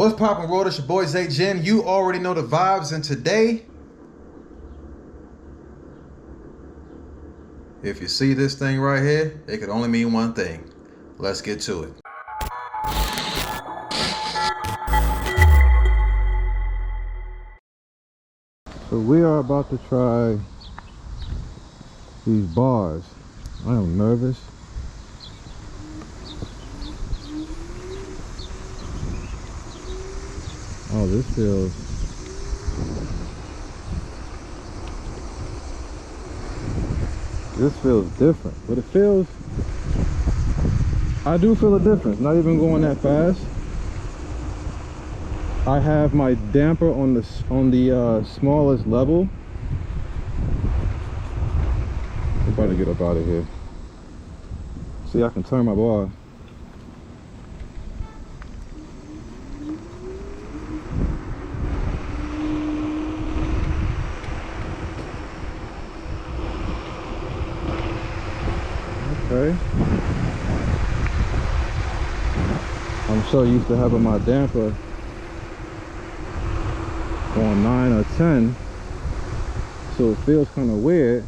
What's poppin', world? It's your boy Zay Jen. You already know the vibes, and today, if you see this thing right here, it could only mean one thing. Let's get to it. So we are about to try these bars. I am nervous. Oh, this feels different, but I do feel a difference, not even going that fast. I have my damper on the smallest level. I'm about to get up out of here. See, I can turn my bar. Okay. I'm so used to having my damper on 9 or 10, so it feels kind of weird.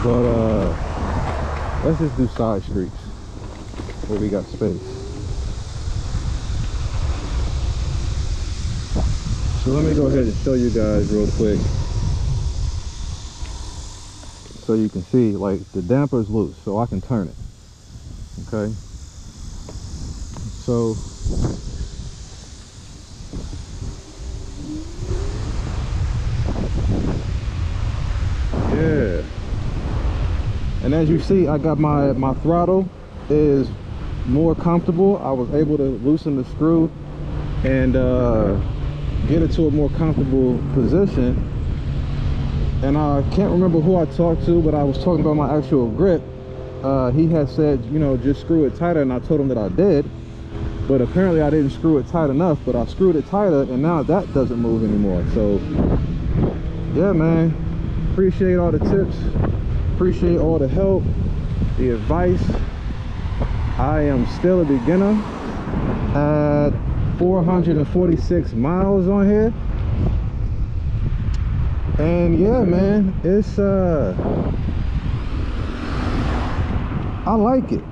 But let's just do side streets where we got space. So let me go ahead and show you guys real quick, so you can see, like, the damper is loose, so I can turn it. Okay, so yeah, and as you see, I got my throttle is more comfortable. I was able to loosen the screw and get it to a more comfortable position. And I can't remember who I talked to, but I was talking about my actual grip. He had said, you know, just screw it tighter, and I told him that I did, but apparently I didn't screw it tight enough. But I screwed it tighter, and now that doesn't move anymore. So yeah, man, appreciate all the tips, appreciate all the help, the advice. I am still a beginner at 446 miles on here, and yeah, man, it's I like it.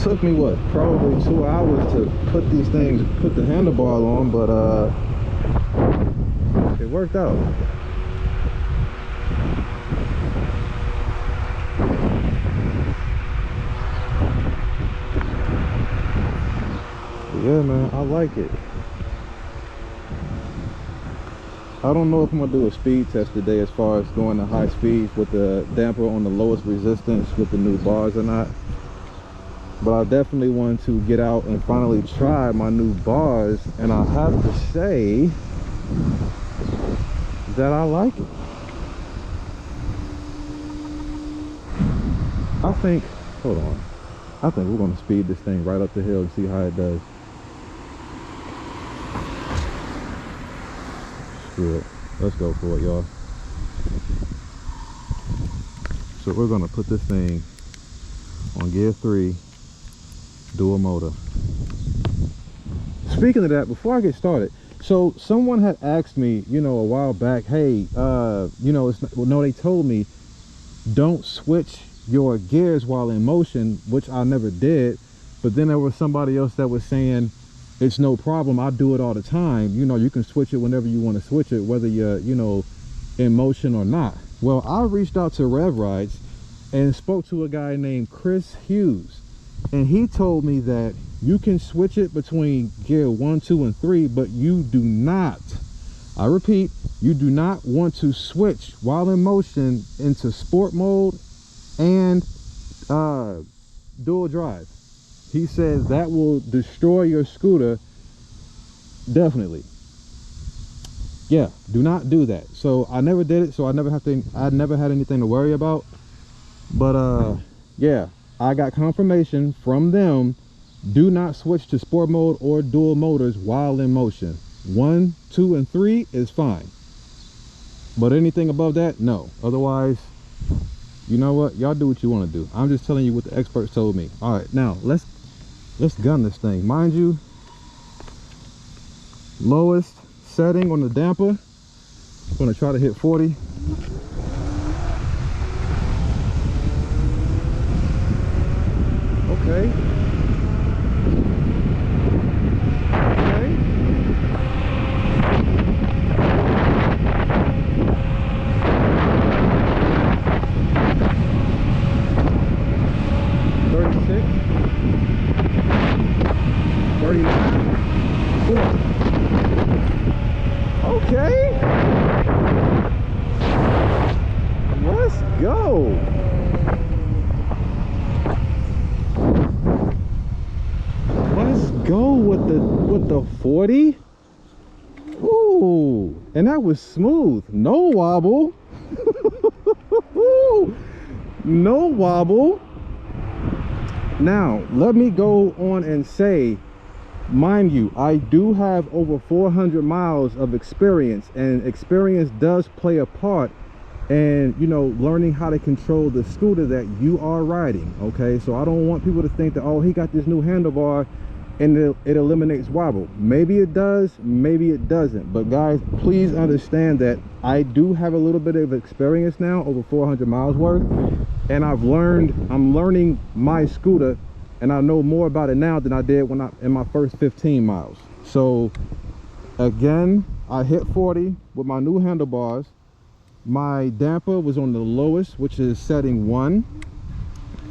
Took me what, probably 2 hours to put the handlebar on, but it worked out. Yeah, man, I like it. I don't know if I'm gonna do a speed test today as far as going to high speeds with the damper on the lowest resistance with the new bars or not, but I definitely want to get out and finally try my new bars, and I have to say that I like it. Hold on, I think we're gonna speed this thing right up the hill and see how it does. Screw it, let's go for it, y'all. So we're gonna put this thing on gear 3, dual motor. Speaking of that, before I get started, so someone had asked me, you know, a while back, hey, you know, they told me don't switch your gears while in motion, which I never did. But then there was somebody else that was saying it's no problem, I do it all the time. You know, you can switch it whenever you want to switch it, whether you're, you know, in motion or not. Well, I reached out to Rev Rides and spoke to a guy named Chris Hughes, and he told me that you can switch it between gear 1, 2, and 3, but you do not, I repeat, you do not want to switch while in motion into sport mode and dual drive. He says that will destroy your scooter. Definitely. Yeah, do not do that. So I never did it, so I never had anything to worry about. But yeah, I got confirmation from them Do not switch to sport mode or dual motors while in motion. 1, 2, and 3 is fine. But anything above that, no. Otherwise, you know what? Y'all do what you want to do. I'm just telling you what the experts told me. All right, now let's gun this thing. Mind you, lowest setting on the damper. I'm gonna try to hit 40. Okay. Okay. 36. 39. 40. Okay. Let's go. Let's go with the 40. Ooh, and that was smooth. No wobble. No wobble. Now, let me go on and say, mind you, I do have over 400 miles of experience, and experience does play a part in, you know, learning how to control the scooter that you are riding. Okay, so I don't want people to think that, oh, he got this new handlebar and it eliminates wobble. Maybe it does, maybe it doesn't. But guys, please understand that I do have a little bit of experience now, over 400 miles worth, and I'm learning my scooter, and I know more about it now than I did when in my first 15 miles. So again, I hit 40 with my new handlebars. My damper was on the lowest, which is setting 1.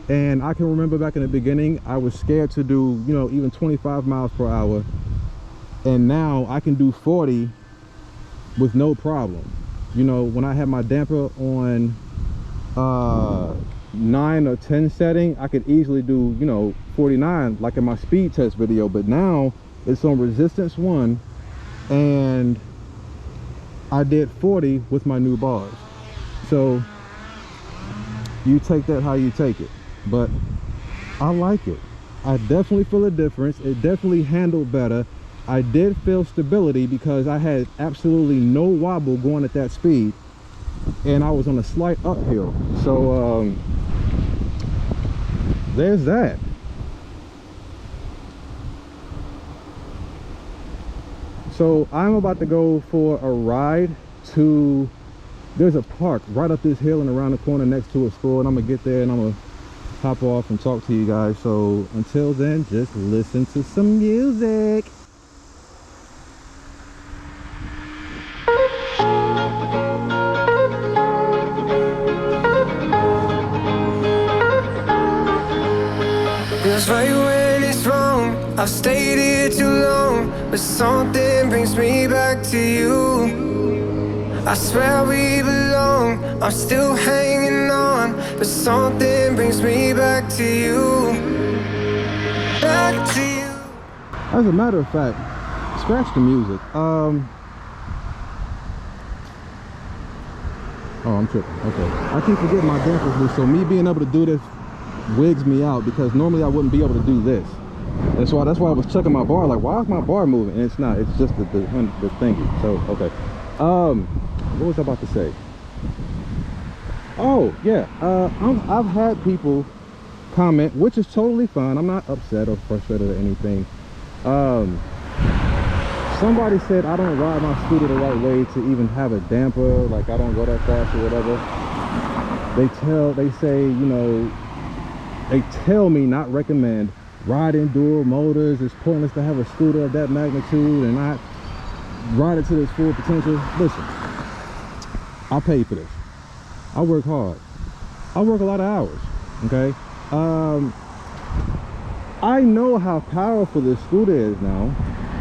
And I can remember back in the beginning, I was scared to do, you know, even 25 miles per hour. And now I can do 40 with no problem. You know, when I had my damper on 9 or 10 setting, I could easily do, you know, 49 like in my speed test video. But now it's on resistance 1, and I did 40 with my new bars. So you take that how you take it, but I like it. I definitely feel a difference. It definitely handled better. I did feel stability because I had absolutely no wobble going at that speed, and I was on a slight uphill. So there's that. So I'm about to go for a ride to, there's a park right up this hill and around the corner next to a school, and I'm gonna get there and I'm gonna hop off and talk to you guys. So until then, just listen to some music. Feels right when it's wrong. I've stayed here too long, but something brings me back to you. I swear we belong. I'm still hanging on, but something brings me back to you. Back to you. As a matter of fact, scratch the music. Oh, I'm tripping. Okay, I keep forgetting my damper's loose, so me being able to do this wigs me out, because normally I wouldn't be able to do this. That's why I was checking my bar, like, why is my bar moving? And it's not, it's just the thingy. So okay, what was I about to say? Oh yeah, I've had people comment, which is totally fine. I'm not upset or frustrated or anything. Somebody said I don't ride my scooter the right way to even have a damper, like I don't go that fast or whatever. They say, you know, they tell me, not recommend, riding dual motors. It's pointless to have a scooter of that magnitude and not ride it to its full potential. Listen, I pay for this. I work hard. I work a lot of hours, okay? I know how powerful this scooter is now,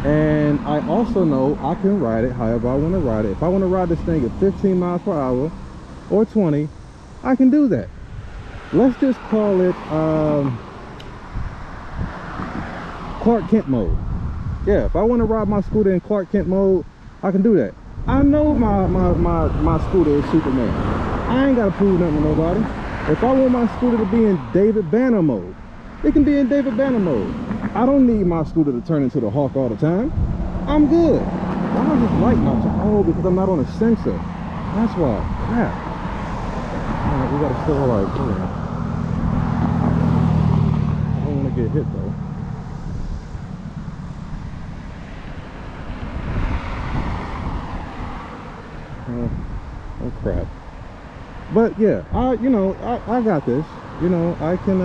and I also know I can ride it however I want to ride it. If I want to ride this thing at 15 miles per hour or 20, I can do that. Let's just call it Clark Kent mode. Yeah, if I want to ride my scooter in Clark Kent mode, I can do that. I know my scooter is Superman. I ain't got to prove nothing to nobody. If I want my scooter to be in David Banner mode, it can be in David Banner mode. I don't need my scooter to turn into the Hawk all the time. I'm good. Why do I just like my oh, because I'm not on a sensor. That's why. Crap. Alright, we gotta still like, hold on. I don't want to get hit though. Oh crap. But yeah, I got this. You know, I can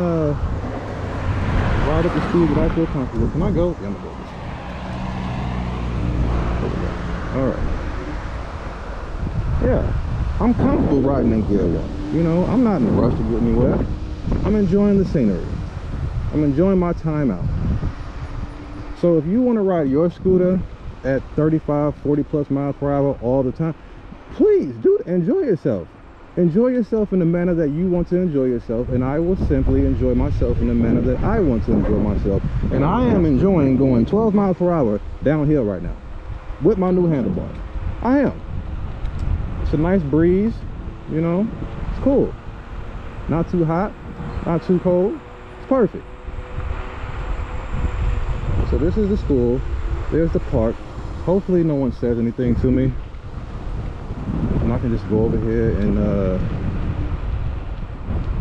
ride at the speed that I feel comfortable. Can I go? Yeah, I'm gonna go. Alright. Yeah, I'm comfortable riding in gear 1. You know, I'm not in a rush to get anywhere. I'm enjoying the scenery. I'm enjoying my time out. So if you want to ride your scooter at 35, 40 plus miles per hour all the time, please do enjoy yourself. Enjoy yourself in the manner that you want to enjoy yourself, and I will simply enjoy myself in the manner that I want to enjoy myself. And I am enjoying going 12 miles per hour downhill right now with my new handlebars. I am. It's a nice breeze, you know, it's cool. Not too hot, not too cold, it's perfect. So this is the school, there's the park. Hopefully no one says anything to me. And I can just go over here and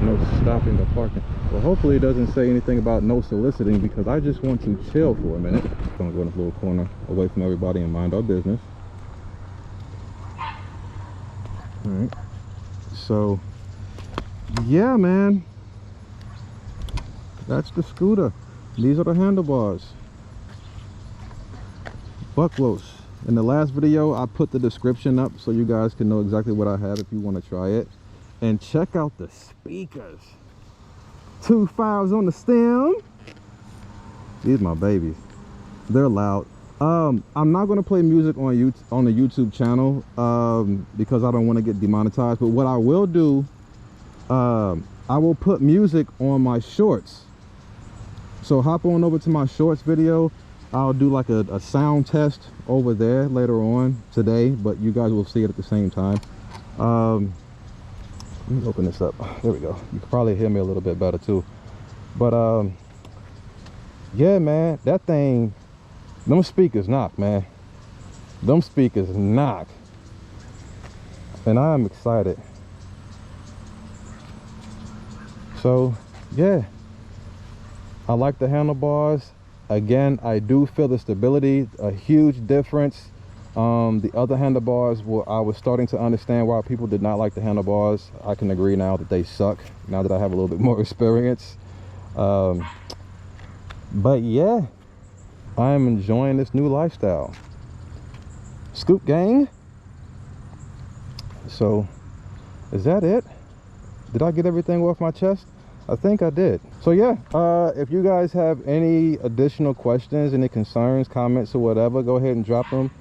no stopping or parking. Well, hopefully it doesn't say anything about no soliciting, because I just want to chill for a minute. I'm gonna go in this little corner away from everybody and mind our business. All right, so yeah, man, that's the scooter. These are the handlebars. Bucklos. In the last video, I put the description up so you guys can know exactly what I have if you want to try it. And check out the speakers. 2 5s on the stem. These are my babies. They're loud. I'm not going to play music on the YouTube channel because I don't want to get demonetized. But what I will do, I will put music on my shorts. So hop on over to my shorts video. I'll do like a sound test over there later on today, but you guys will see it at the same time. Let me open this up. There we go. You can probably hear me a little bit better too. But yeah, man, that thing, them speakers knock, man. Them speakers knock. And I'm excited. So yeah, I like the handlebars. Again, I do feel the stability, a huge difference. The other handlebars, I was starting to understand why people did not like the handlebars. I can agree now that they suck, now that I have a little bit more experience. But yeah, I am enjoying this new lifestyle. Scoop gang. So, is that it? Did I get everything off my chest? I think I did. So yeah, if you guys have any additional questions, any concerns, comments or whatever, go ahead and drop them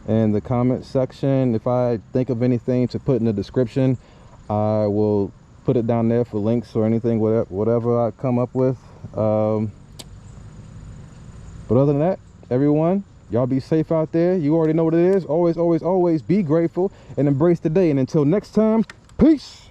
in the comment section. If I think of anything to put in the description, I will put it down there for links or anything, whatever I come up with. But other than that, everyone, y'all be safe out there. You already know what it is. Always, always, always be grateful and embrace the day. And until next time, peace.